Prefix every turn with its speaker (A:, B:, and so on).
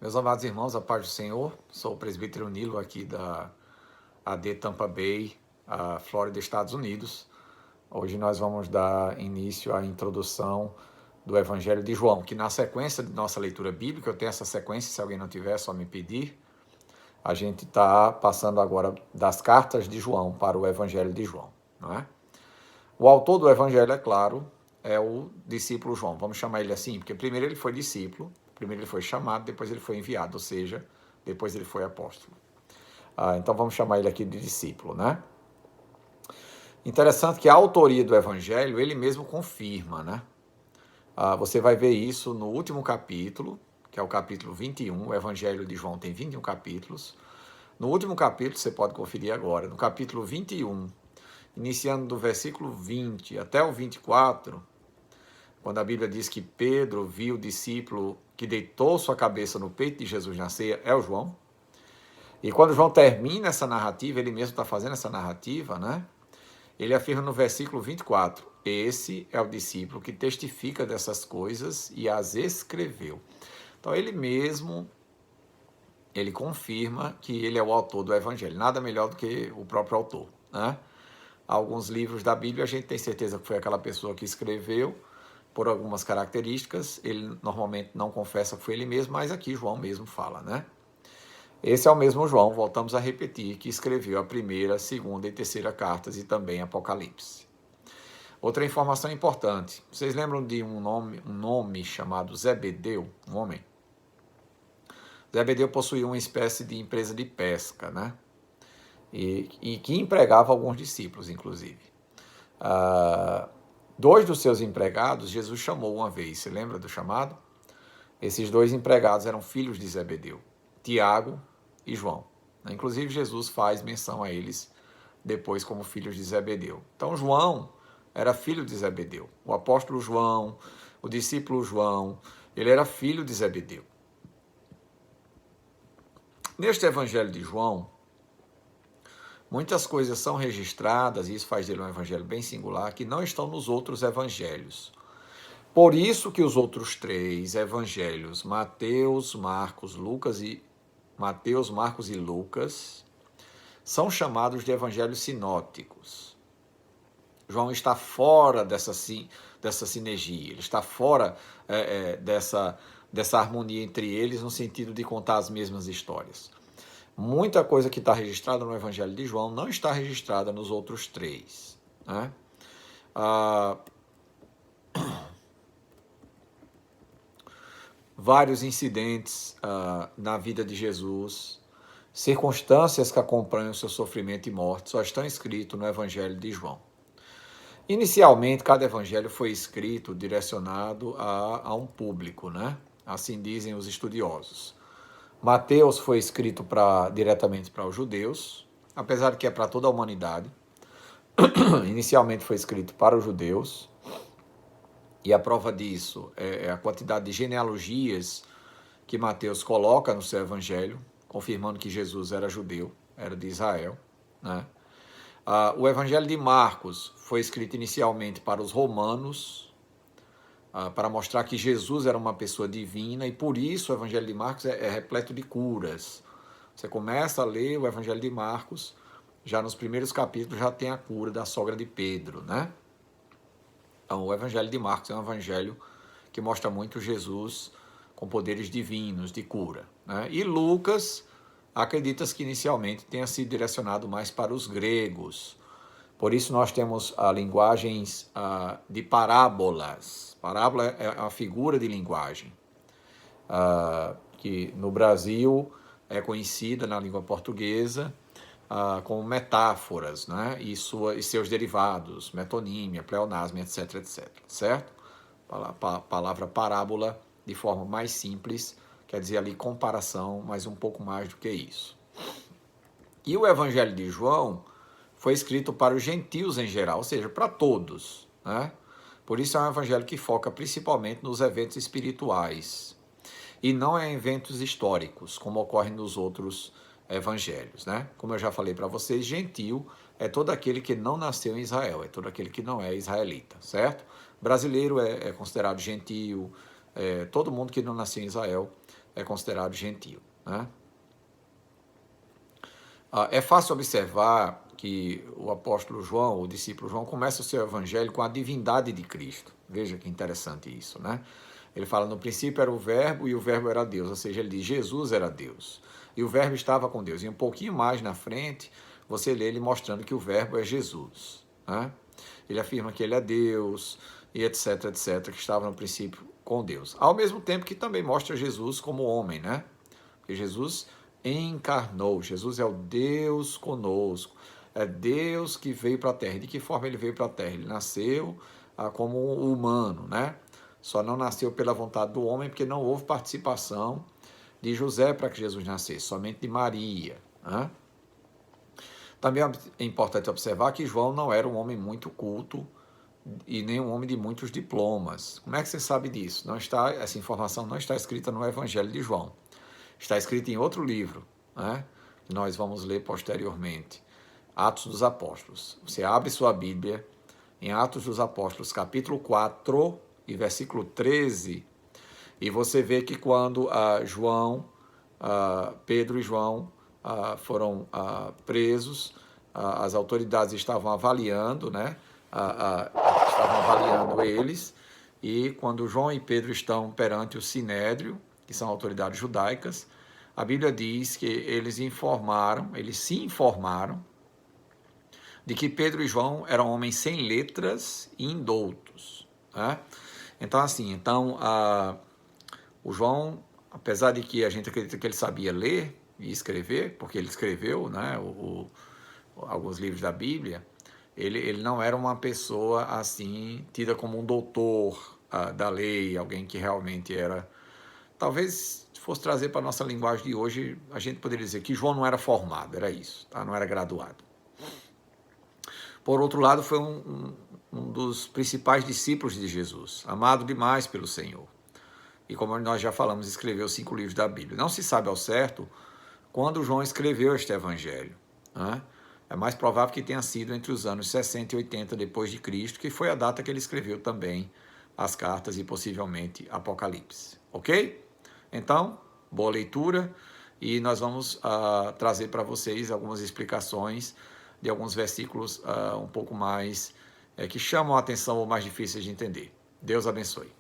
A: Meus amados irmãos, a paz do Senhor, sou o presbítero Nilo aqui da AD Tampa Bay, a Flórida, Estados Unidos. Hoje nós vamos dar início à introdução do Evangelho de João, que na sequência de nossa leitura bíblica, eu tenho essa sequência, se alguém não tiver, é só me pedir. A gente está passando agora das cartas de João para o Evangelho de João, não é? O autor do Evangelho, é claro, é o discípulo João. Vamos chamar ele assim, porque primeiro ele foi discípulo, primeiro ele foi chamado, depois ele foi enviado, ou seja, depois ele foi apóstolo. Então vamos chamar ele aqui de discípulo, né? Interessante que a autoria do Evangelho ele mesmo confirma, né? Você vai ver isso no último capítulo, que é o capítulo 21. O Evangelho de João tem 21 capítulos. No último capítulo, você pode conferir agora, no capítulo 21, iniciando do versículo 20 até o 24, quando a Bíblia diz que Pedro viu o discípulo que deitou sua cabeça no peito de Jesus na ceia, é o João. E quando João termina essa narrativa, ele mesmo está fazendo essa narrativa, né? Ele afirma no versículo 24, esse é o discípulo que testifica dessas coisas e as escreveu. Então ele mesmo, ele confirma que ele é o autor do Evangelho, nada melhor do que o próprio autor, né? Alguns livros da Bíblia a gente tem certeza que foi aquela pessoa que escreveu, por algumas características, ele normalmente não confessa que foi ele mesmo, mas aqui João mesmo fala, né? Esse é o mesmo João, voltamos a repetir, que escreveu a primeira, segunda e terceira cartas e também Apocalipse. Outra informação importante, vocês lembram de um nome chamado Zebedeu, um homem? Zebedeu possuía uma espécie de empresa de pesca, né? E que empregava alguns discípulos, inclusive. Dois dos seus empregados, Jesus chamou uma vez, você lembra do chamado? Esses dois empregados eram filhos de Zebedeu, Tiago e João. Inclusive, Jesus faz menção a eles depois como filhos de Zebedeu. Então, João era filho de Zebedeu. O apóstolo João, o discípulo João, ele era filho de Zebedeu. Neste evangelho de João, muitas coisas são registradas, e isso faz dele um evangelho bem singular, que não estão nos outros evangelhos. Por isso que os outros três evangelhos, Mateus, Marcos e Lucas, são chamados de evangelhos sinóticos. João está fora dessa sinergia, ele está fora dessa harmonia entre eles, no sentido de contar as mesmas histórias. Muita coisa que está registrada no Evangelho de João não está registrada nos outros três, né? Vários incidentes na vida de Jesus, circunstâncias que acompanham o seu sofrimento e morte, só estão escritos no Evangelho de João. Inicialmente, cada evangelho foi escrito direcionado a um público, né? Assim dizem os estudiosos. Mateus foi escrito diretamente para os judeus, apesar de que é para toda a humanidade. Inicialmente foi escrito para os judeus, e a prova disso é a quantidade de genealogias que Mateus coloca no seu evangelho, confirmando que Jesus era judeu, era de Israel, né? O Evangelho de Marcos foi escrito inicialmente para os romanos, para mostrar que Jesus era uma pessoa divina, e por isso o Evangelho de Marcos é repleto de curas. Você começa a ler o Evangelho de Marcos, já nos primeiros capítulos já tem a cura da sogra de Pedro, né? Então o Evangelho de Marcos é um evangelho que mostra muito Jesus com poderes divinos de cura, né? E Lucas, acredita-se que inicialmente tenha sido direcionado mais para os gregos. Por isso nós temos linguagens de parábolas. Parábola é a figura de linguagem, que no Brasil é conhecida na língua portuguesa como metáforas, né? E seus derivados, metonímia, pleonasmo, etc, etc. Certo? A palavra parábola, de forma mais simples, quer dizer ali comparação, mas um pouco mais do que isso. E o Evangelho de João foi escrito para os gentios em geral, ou seja, para todos, né? Por isso é um evangelho que foca principalmente nos eventos espirituais e não em eventos históricos, como ocorre nos outros evangelhos, né? Como eu já falei para vocês, gentio é todo aquele que não nasceu em Israel, é todo aquele que não é israelita, certo? Brasileiro é considerado gentio, todo mundo que não nasceu em Israel é considerado gentio, né? É fácil observar que o apóstolo João, o discípulo João, começa o seu evangelho com a divindade de Cristo. Veja que interessante isso, né? Ele fala, no princípio era o verbo e o verbo era Deus, ou seja, ele diz, Jesus era Deus. E o verbo estava com Deus. E um pouquinho mais na frente, você lê ele mostrando que o verbo é Jesus, né? Ele afirma que ele é Deus, e etc, etc, que estava no princípio com Deus. Ao mesmo tempo que também mostra Jesus como homem, né? Porque Jesus encarnou, Jesus é o Deus conosco, é Deus que veio para a Terra. De que forma ele veio para a Terra? Ele nasceu como um humano, né? Só não nasceu pela vontade do homem, porque não houve participação de José para que Jesus nascesse, somente de Maria, né? Também é importante observar que João não era um homem muito culto e nem um homem de muitos diplomas. Como é que você sabe disso? Não está, essa informação não está escrita no Evangelho de João. Está escrita em outro livro, né? Que nós vamos ler posteriormente. Atos dos Apóstolos. Você abre sua Bíblia em Atos dos Apóstolos, capítulo 4 e versículo 13, e você vê que quando Pedro e João foram presos, as autoridades estavam avaliando, né? Estavam avaliando eles, e quando João e Pedro estão perante o Sinédrio, que são autoridades judaicas, a Bíblia diz que eles se informaram de que Pedro e João eram homens sem letras e indoutos, né? Então, assim, o João, apesar de que a gente acredita que ele sabia ler e escrever, porque ele escreveu, né, alguns livros da Bíblia, ele não era uma pessoa assim, tida como um doutor da lei, alguém que realmente era. Talvez, se fosse trazer para a nossa linguagem de hoje, a gente poderia dizer que João não era formado, era isso, tá? Não era graduado. Por outro lado, foi um dos principais discípulos de Jesus, amado demais pelo Senhor. E como nós já falamos, escreveu 5 livros da Bíblia. Não se sabe ao certo quando João escreveu este evangelho, né? É mais provável que tenha sido entre os anos 60 e 80 depois de Cristo, que foi a data que ele escreveu também as cartas e possivelmente Apocalipse. Ok? Então, boa leitura, e nós vamos trazer para vocês algumas explicações de alguns versículos um pouco mais que chamam a atenção ou mais difíceis de entender. Deus abençoe.